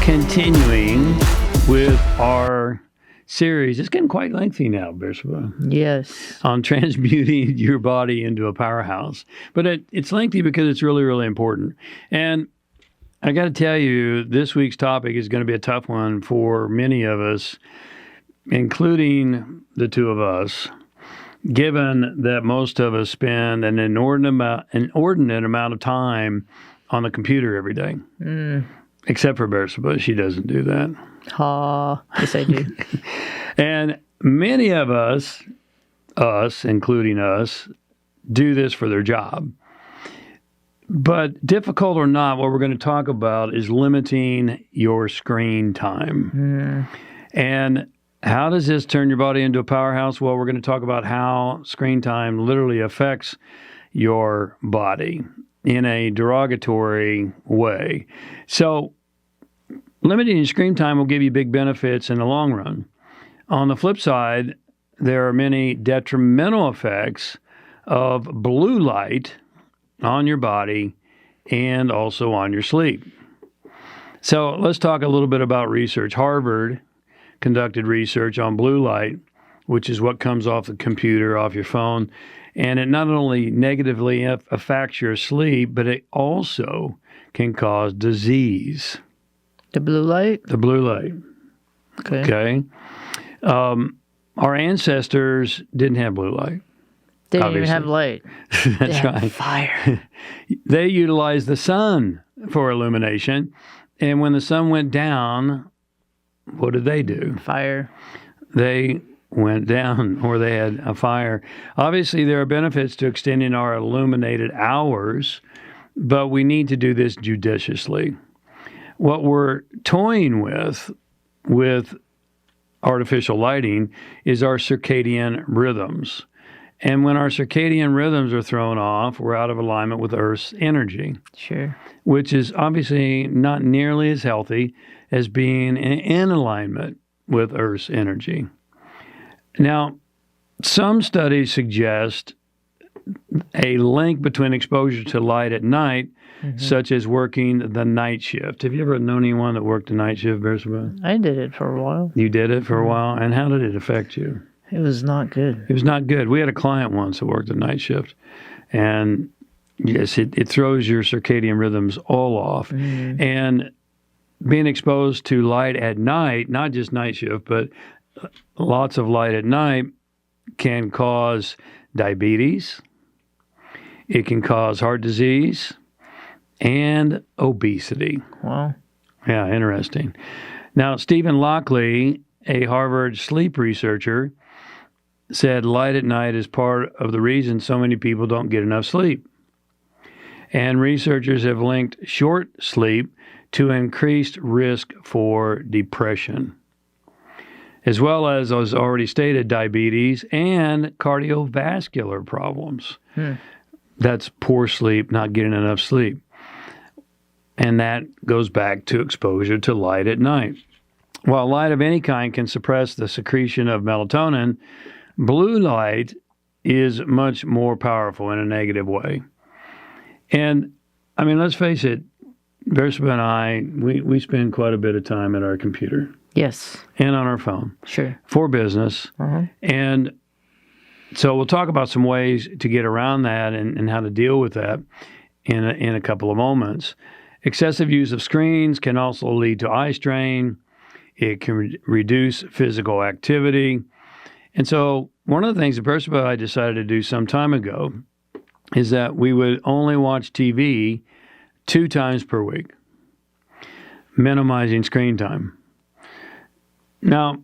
continuing with our series. It's getting quite lengthy now, Bersaba. Yes. On transmuting your body into a powerhouse. But it's lengthy because it's really, really important. And I got to tell you, this week's topic is going to be a tough one for many of us, including the two of us, given that most of us spend an inordinate amount of time on the computer every day. Except for Bersaba, she doesn't do that. Yes, I do. And many of us, including us, do this for their job. But difficult or not, what we're going to talk about is limiting your screen time. And how does this turn your body into a powerhouse? Well, we're going to talk about how screen time literally affects your body in a derogatory way. So limiting your screen time will give you big benefits in the long run. On the flip side, there are many detrimental effects of blue light on your body and also on your sleep. So let's talk a little bit about research. Harvard conducted research on blue light, which is what comes off the computer, off your phone, and it not only negatively affects your sleep, but it also can cause disease. The blue light? The blue light. Okay. Our ancestors didn't have blue light. They didn't obviously. even have light. That's They had right. fire. They utilized the sun for illumination. And when the sun went down, what did they do? Fire. They went down, or they had a fire. Obviously, there are benefits to extending our illuminated hours, but we need to do this judiciously. What we're toying with artificial lighting is our circadian rhythms. And when our circadian rhythms are thrown off, we're out of alignment with Earth's energy. Sure. Which is obviously not nearly as healthy as being in alignment with Earth's energy. Now, some studies suggest a link between exposure to light at night, such as working the night shift. Have you ever known anyone that worked the night shift, Bersaba? I did it for a while. You did it for a while? And how did it affect you? It was not good. It was not good. We had a client once that worked the night shift. And yes, it throws your circadian rhythms all off. And being exposed to light at night, not just night shift, but lots of light at night can cause diabetes. It can cause heart disease and obesity. Wow. Yeah, interesting. Now, Stephen Lockley, a Harvard sleep researcher, said light at night is part of the reason so many people don't get enough sleep. And researchers have linked short sleep to increased risk for depression, as well as already stated, diabetes and cardiovascular problems. That's poor sleep, not getting enough sleep. And that goes back to exposure to light at night. While light of any kind can suppress the secretion of melatonin, blue light is much more powerful in a negative way. And, I mean, let's face it, Bersaba and I, we spend quite a bit of time at our computer. Yes. And on our phone. Sure. For business. And so we'll talk about some ways to get around that and how to deal with that in a couple of moments. Excessive use of screens can also lead to eye strain. It can reduce physical activity. And so one of the things that Bersaba and I decided to do some time ago is that we would only watch TV 2 times per week, minimizing screen time. Now,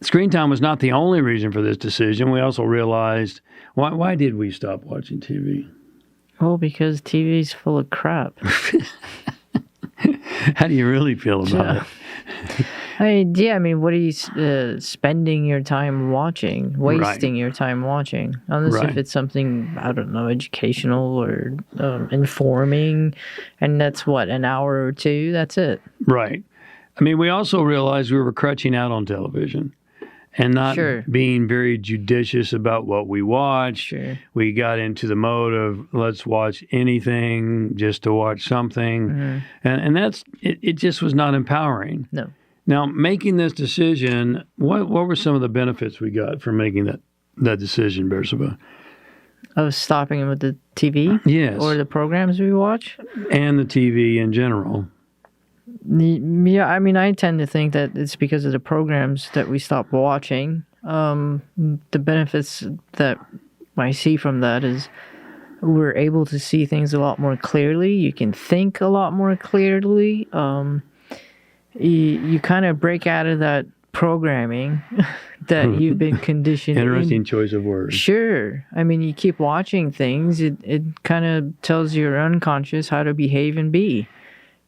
screen time was not the only reason for this decision. We also realized, why did we stop watching TV? Well, because TV's full of crap. How do you really feel about it? I mean, what are you spending your time watching? Wasting your time watching? Unless if it's something, I don't know, educational or informing. And that's what, an hour or 2? That's it. Right. I mean, we also realized we were crutching out on television. and not Sure. being very judicious about what we watch. Sure. We got into the mode of let's watch anything just to watch something. Mm-hmm. And that's it just was not empowering. No. Now, making this decision, what were some of the benefits we got from making that decision, Bersaba? Of stopping with the TV? Yes. Or the programs we watch? And the TV in general. Yeah, I mean, I tend to think that it's because of the programs that we stop watching. The benefits that I see from that is we're able to see things a lot more clearly. You can think a lot more clearly. You kind of break out of that programming that you've been conditioned. Interesting choice of words. Sure. I mean, you keep watching things, it kind of tells your unconscious how to behave and be.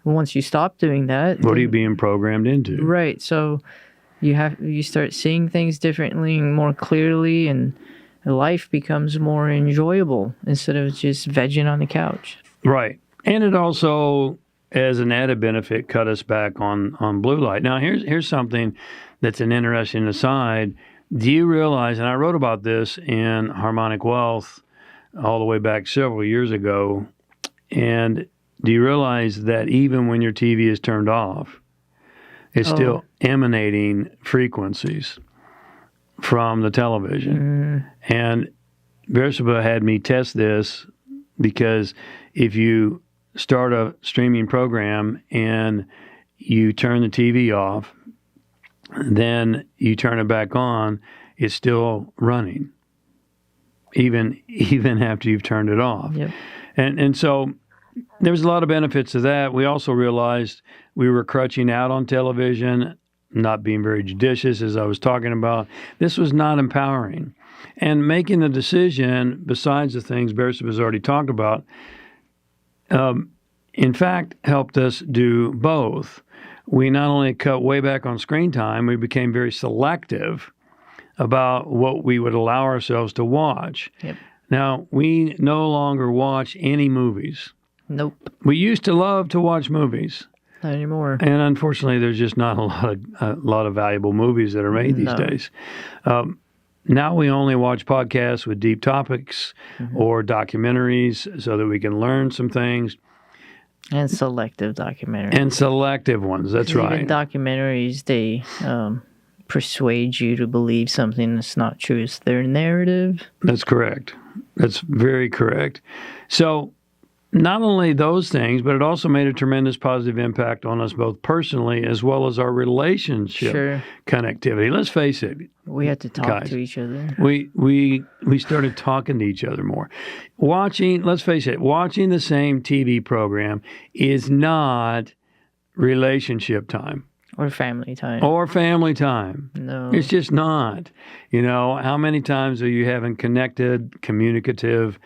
Once you stop doing that, what are you being programmed into? Right. So you start seeing things differently and more clearly, and life becomes more enjoyable instead of just vegging on the couch. Right. And it also, as an added benefit, cut us back on blue light. Now, here's something that's an interesting aside. Do you realize, and I wrote about this in Harmonic Wealth all the way back several years ago, and do you realize that even when your TV is turned off, it's still emanating frequencies from the television? And Bersaba had me test this because if you start a streaming program and you turn the TV off, then you turn it back on, it's still running, even after you've turned it off. Yep. And so there was a lot of benefits to that. We also realized we were crutching out on television, not being very judicious, as I was talking about. This was not empowering. And making the decision, besides the things Bersaba has already talked about, in fact, helped us do both. We not only cut way back on screen time, we became very selective about what we would allow ourselves to watch. Yep. Now, we no longer watch any movies. Nope. We used to love to watch movies. Not anymore. And unfortunately, there's just not a lot of valuable movies that are made these days. Now we only watch podcasts with deep topics or documentaries so that we can learn some things. And selective documentaries. And selective ones, that's right. Even documentaries, they persuade you to believe something that's not true. It's their narrative. That's correct. That's very correct. So not only those things, but it also made a tremendous positive impact on us both personally as well as our relationship connectivity. Let's face it. We had to talk guys, to each other. We started talking to each other more. Let's face it, watching the same TV program is not relationship time. Or family time. Or family time. No. It's just not. You know, how many times are you having connected, communicative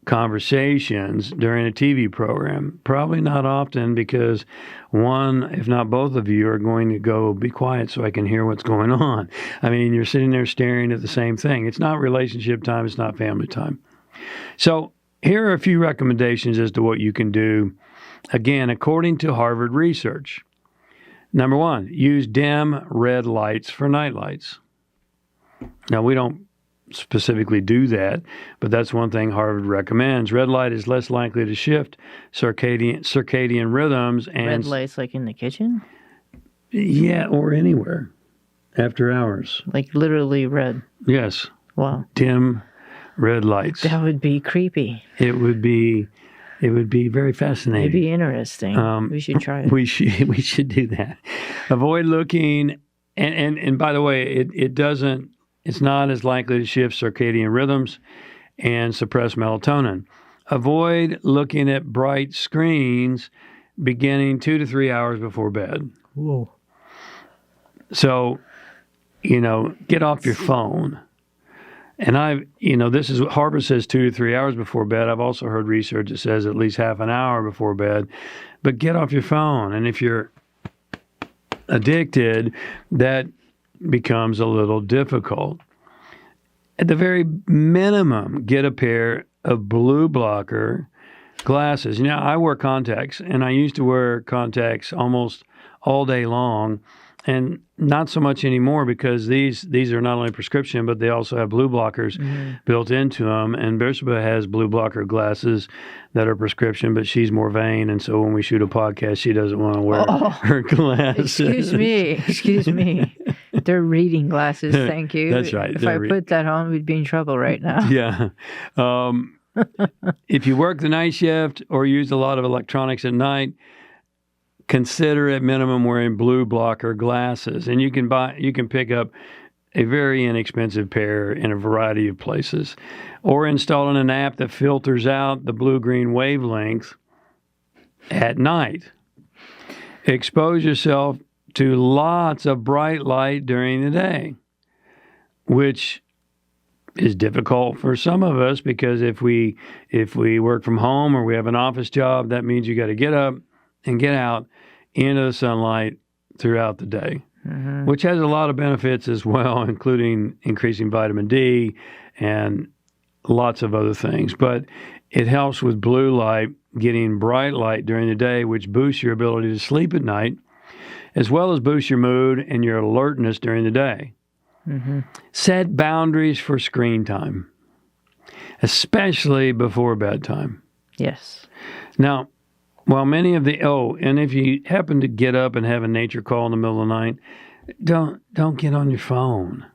conversations during a TV program? Probably not often, because one, if not both of you, are going to go, be quiet so I can hear what's going on. I mean, you're sitting there staring at the same thing. It's not relationship time. It's not family time. So here are a few recommendations as to what you can do. Again, according to Harvard research. Number one, use dim red lights for night lights. Now, we don't specifically do that, but that's one thing Harvard recommends. Red light is less likely to shift circadian rhythms. And red lights like in the kitchen? Yeah, or anywhere after hours. Like literally red? Yes. Wow. Dim red lights. That would be creepy. It would be very fascinating. It'd be interesting. We should try it. We should do that. Avoid looking, and by the way, it's not as likely to shift circadian rhythms and suppress melatonin. Avoid looking at bright screens beginning 2 to 3 hours before bed. Whoa. So, get off your phone. And this is what Harvard says, 2 to 3 hours before bed. I've also heard research that says at least half an hour before bed. But get off your phone. And if you're addicted, that becomes a little difficult. At the very minimum, get a pair of blue blocker glasses. I wear contacts, and I used to wear contacts almost all day long. and not so much anymore because these are not only prescription, but they also have blue blockers built into them. And Bersaba has blue blocker glasses that are prescription, but she's more vain, and so when we shoot a podcast, she doesn't want to wear her glasses. Excuse me. They're reading glasses, thank you. That's right. If I put that on, we'd be in trouble right now. Yeah. If you work the night shift or use a lot of electronics at night, consider at minimum wearing blue blocker glasses. And you can pick up a very inexpensive pair in a variety of places, or installing an app that filters out the blue-green wavelength at night. Expose yourself to lots of bright light during the day, which is difficult for some of us because if we work from home or we have an office job, that means you got to get up and get out into the sunlight throughout the day, which has a lot of benefits as well, including increasing vitamin D and lots of other things. But it helps with blue light, getting bright light during the day, which boosts your ability to sleep at night, as well as boosts your mood and your alertness during the day. Set boundaries for screen time, especially before bedtime. Yes. Now, while many of and if you happen to get up and have a nature call in the middle of the night, don't get on your phone,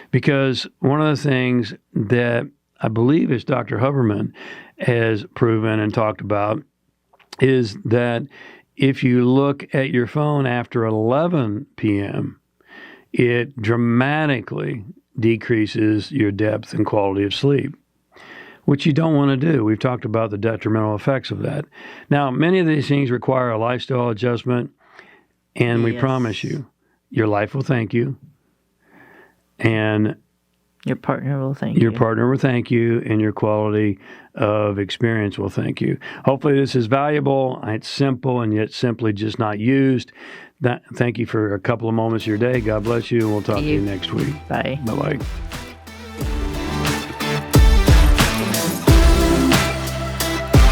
because one of the things that I believe is Dr. Huberman has proven and talked about is that if you look at your phone after 11 p.m., it dramatically decreases your depth and quality of sleep, which you don't want to do. We've talked about the detrimental effects of that. Now, many of these things require a lifestyle adjustment, and we promise you, your life will thank you, and your partner will thank you. Your partner will thank you, and your quality of experience will thank you. Hopefully this is valuable. It's simple and yet simply just not used. Thank you for a couple of moments of your day. God bless you, and we'll talk to you next week. Bye. Bye-bye.